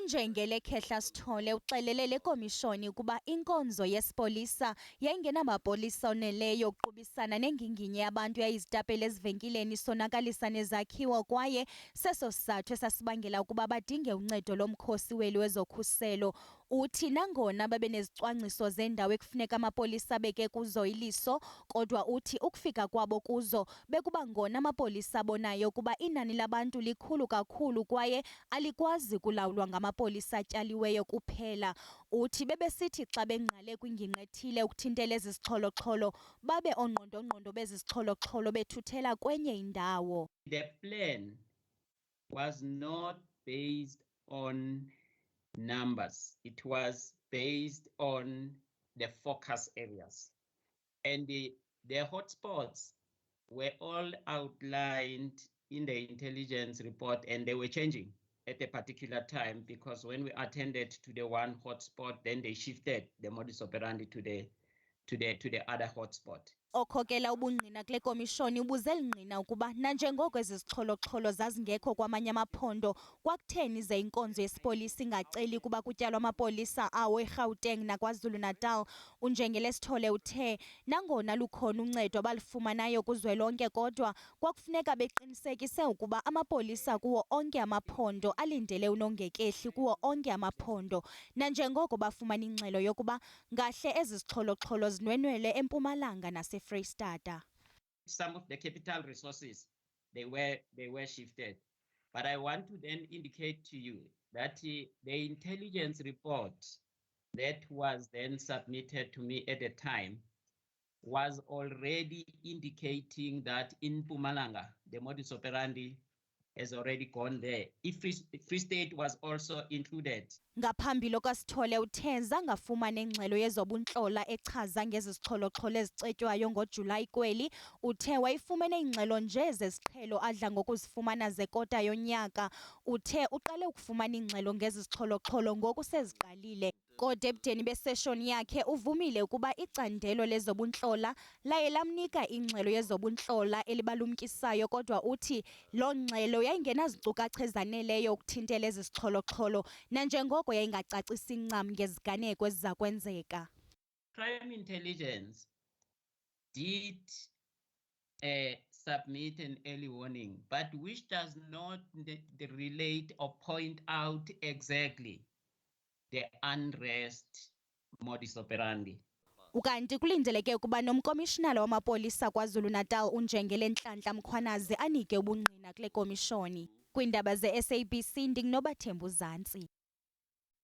uNjengele Khehla Sitole uxelele lekomishoni ukuba inkonzo yesipolisa yayingenamapolisa oneleyo ukuqubisana nenginginye yabantu yayizitapele ezivenkileni sonakalisa nezakhiwo kwaye seso sizathu esasibangela ukuba badinge uncedo lomkhosi weli wezokhuselo. Uthi nangona babe nezicwangciso zendawo ekufuneka amapolisa beke kuzo iliso, kodwa uthi ukufika kwabo kuzo bekuba ngona amapolisa abonayo ukuba inani labantu likhulu kakhulu kwaye alikwazi kulawulwa ngamapolisa atyaliweyo kuphela. Uthi bebesithi xa bengqale kwingingqi ethile ukuthintela ezixholoxholo babe ongqondongqondo bezixholoxholo bethuthela kwenye indawo. The plan was not based on numbers. It was based on the focus areas. And the hotspots were all outlined in the intelligence report, and they were changing at a particular time, because when we attended to the one hotspot, then they shifted the modus operandi to the other hotspot. Okhokela ubungqina kule komishoni ubuze lingqina ukuba nanjengoko ezixholoxholo zazingekho kwamanye amaphondo, kwakutheni ze inkonzo yesipolisa ingaceli kuba kutyalwa amapolisa awo eGauteng naKwaZulu Natal. uNjengele Sitole uthe nangona lukhona uncedo abalifumanayo kuzwelonke, kodwa kwakufuneka beqinisekise ukuba amapolisa kuwo onke amaphondo alindele unongekehli kuwo onke amaphondo, nanjengoko bafumana ingxelo yokuba ngahle ezixholoxholo zinwenwele eMpumalanga nase Freystata. Some of the capital resources, they were shifted. But I want to then indicate to you that the intelligence report that was then submitted to me at the time was already indicating that in Mpumalanga, the modus operandi has already gone there. If Free State was also included. Ngaphambili kaSithole uthe zangafumana ingxelo yezobuntlola echaza ngezixholoxholo ezicetywayo ngoJuly kweli. Uthe wayifumene ingxelo nje zesiqhelo adla ngokuzifumana zekota yonyaka. Uthe uqale ukufumana ingxelo ngezixholoxholo ngokuseziqalile. Kodwa ebudeni beseshoni yakhe uvumile ukuba icandelo lezobuntlola laye lamnika ingxelo yezobuntlola elibalumkisayo, kodwa uthi loo ngxelo yayingenazinkcukacha ezaneleyo ukuthintela ezixholoxholo nanjengoko yayingacacisi ncam ngeziganeko ezizakwenzeka. Crime intelligence did submit an early warning, but which does not relate or point out exactly the unrest modus operandi. Ukanti kulindeleke ukuba nomkomishinala wamapolisa kwaZulu Natal Unjengele Mkhwanazi anike ubungqina kule komishoni. Kwiindaba ze-SABC ndinguNobathembu Zanti.